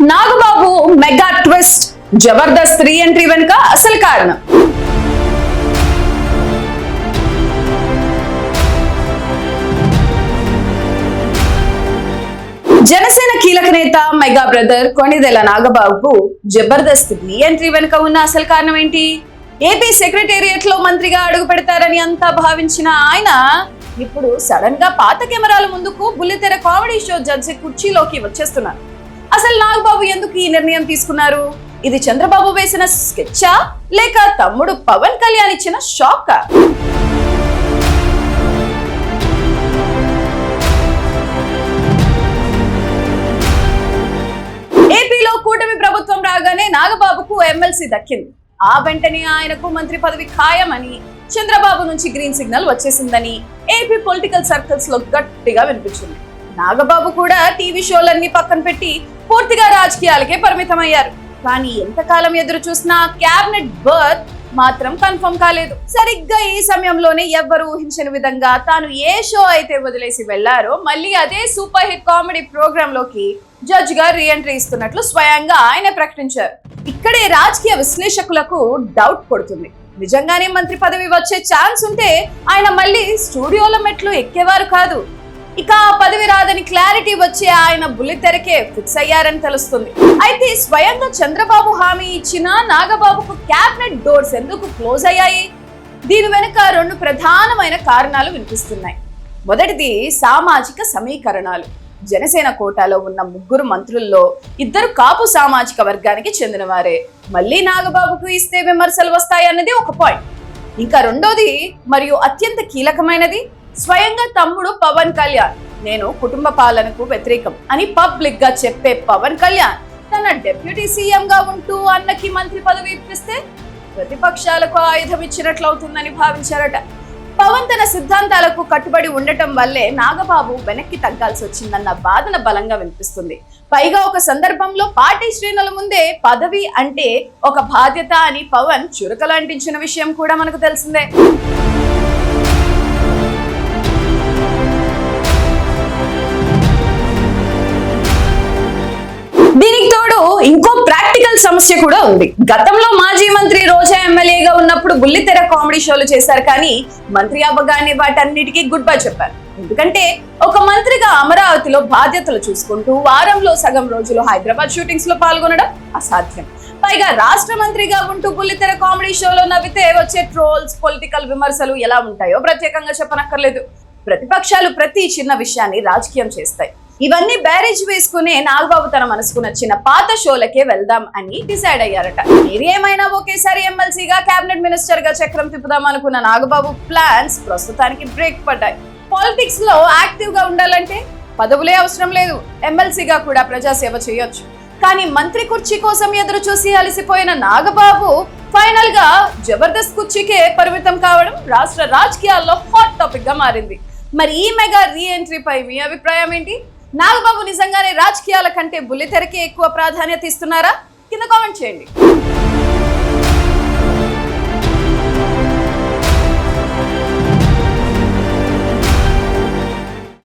Nagababu mega twist, Jabardasth re entry వెనుక అసలు కారణం. జనసేన కీలక నేత మెగా బ్రదర్ కొణిదెల నాగబాబుకు జబర్దస్త్ రీ ఎంట్రీ వెనుక ఉన్న అసలు కారణం ఏంటి? ఏపీ సెక్రటేరియట్ లో మంత్రిగా అడుగు పెడతారని అంతా భావించిన ఆయన ఇప్పుడు సడన్ గా పాత కెమెరాల ముందుకు బుల్లితెర కామెడీ షో జడ్జి కుర్చీలోకి వచ్చేస్తున్నారు. అసలు నాగబాబు ఎందుకు ఈ నిర్ణయం తీసుకున్నారు? ఇది చంద్రబాబు వేసిన స్కెచ్చా లేక తమ్ముడు పవన్ కళ్యాణ్ ఇచ్చిన షాకా? ఏపీలో కూటమి ప్రభుత్వం రాగానే నాగబాబుకు ఎమ్మెల్సీ దక్కింది. ఆ వెంటనే ఆయనకు మంత్రి పదవి ఖాయమని, చంద్రబాబు నుంచి గ్రీన్ సిగ్నల్ వచ్చేసిందని ఏపీ పొలిటికల్ సర్కిల్స్ లో గట్టిగా వినిపించింది. నాగబాబు కూడా టీవీ షోలన్నీ పక్కన పెట్టి పూర్తిగా రాజకీయాలకే పరిమితమయ్యారు. కానీ ఎంతకాలం ఎదురు చూసినా క్యాబినెట్ బర్త్ మాత్రం కన్ఫర్మ్ కాలేదు. సరిగ్గా ఈ సమయంలోనే ఎవ్వరు ఊహించని విధంగా తాను ఏ షో అయితే వదిలేసి వెళ్లారో మళ్ళీ అదే సూపర్ హిట్ కామెడీ ప్రోగ్రామ్ లోకి జడ్జ్ గా రీ ఎంట్రీ ఇస్తున్నట్లు స్వయంగా ఆయన ప్రకటించారు. ఇక్కడే రాజకీయ విశ్లేషకులకు డౌట్ కొడుతుంది. నిజంగానే మంత్రి పదవి వచ్చే ఛాన్స్ ఉంటే ఆయన మళ్ళీ స్టూడియోల మెట్లు ఎక్కేవారు కాదు. ఇక ఆ పదవి రాదని క్లారిటీ వచ్చి ఆయన బుల్లితెరకే ఫిక్స్ అయ్యారని తెలుస్తుంది. అయితే స్వయంగా చంద్రబాబు హామీ ఇచ్చిన నాగబాబుకు క్యాబినెట్ డోర్స్ ఎందుకు క్లోజ్ అయ్యాయి? దీని వెనుక రెండు ప్రధానమైన కారణాలు వినిపిస్తున్నాయి. మొదటిది సామాజిక సమీకరణాలు. జనసేన కోటాలో ఉన్న 3 మంత్రుల్లో 2 కాపు సామాజిక వర్గానికి చెందిన వారే. మళ్ళీ నాగబాబుకు ఇస్తే విమర్శలు వస్తాయన్నది ఒక పాయింట్. ఇంకా రెండోది మరియు అత్యంత కీలకమైనది, స్వయంగా తమ్ముడు పవన్ కళ్యాణ్ నేను కుటుంబ పాలనకు వ్యతిరేకం అని పబ్లిక్ గా చెప్పే పవన్ కళ్యాణ్ తన డిప్యూటీ సీఎం గా ఉంటూ అన్నకి మంత్రి పదవి ఇప్పిస్తే ప్రతిపక్షాలకు ఆయుధం ఇచ్చినట్లవుతుందని భావించారట. పవన్ తన సిద్ధాంతాలకు కట్టుబడి ఉండటం వల్లే నాగబాబు వెనక్కి తగ్గాల్సి వచ్చిందన్న వాదన బలంగా వినిపిస్తుంది. పైగా ఒక సందర్భంలో పార్టీ శ్రేణుల ముందే పదవి అంటే ఒక బాధ్యత అని పవన్ చురకలు అంటించిన విషయం కూడా మనకు తెలిసిందే. దీనికి తోడు ఇంకో ప్రాక్టికల్ సమస్య కూడా ఉంది. గతంలో మాజీ మంత్రి రోజా ఎమ్మెల్యేగా ఉన్నప్పుడు బుల్లితెర కామెడీ షోలు చేశారు, కానీ మంత్రి అవ్వగానే వాటన్నిటికీ గుడ్ బై చెప్పారు. ఎందుకంటే ఒక మంత్రిగా అమరావతిలో బాధ్యతలు చూసుకుంటూ వారంలో సగం రోజులు హైదరాబాద్ షూటింగ్స్ లో పాల్గొనడం అసాధ్యం. పైగా రాష్ట్ర మంత్రిగా ఉంటూ బుల్లితెర కామెడీ షోలో నవ్వితే వచ్చే ట్రోల్స్, పొలిటికల్ విమర్శలు ఎలా ఉంటాయో ప్రత్యేకంగా చెప్పనక్కర్లేదు. ప్రతిపక్షాలు ప్రతి చిన్న విషయాన్ని రాజకీయం చేస్తాయి. ఇవన్నీ బ్యారేజ్ వేసుకునే నాగబాబు తన మనసుకు నచ్చిన పాత షోలకే వెళ్దాం అని డిసైడ్ అయ్యారట. ఏమైనా ఒకేసారి ఎమ్మెల్సీగా, కేబినెట్ మినిస్టర్ గా చక్రం తిప్పుదాం అనుకున్న నాగబాబు ప్లాన్స్ ప్రస్తుతానికి బ్రేక్ పడ్డాయి. పాలిటిక్స్ లో యాక్టివ్ గా ఉండాలంటే పదవులే అవసరం లేదు, ఎమ్మెల్సీగా కూడా ప్రజాసేవ చేయొచ్చు. కానీ మంత్రి కుర్చీ కోసం ఎదురు చూసి అలసిపోయిన నాగబాబు ఫైనల్ గా జబర్దస్త్ కుర్చీకే పరిమితం కావడం రాష్ట్ర రాజకీయాల్లో హాట్ టాపిక్ గా మారింది. మరి ఈ మెగా రీ ఎంట్రీపై మీ అభిప్రాయం ఏంటి? నాగబాబు నిజంగానే రాజకీయాల కంటే బుల్లితెరకే ఎక్కువ ప్రాధాన్యత ఇస్తున్నారా? కింద కామెంట్ చేయండి.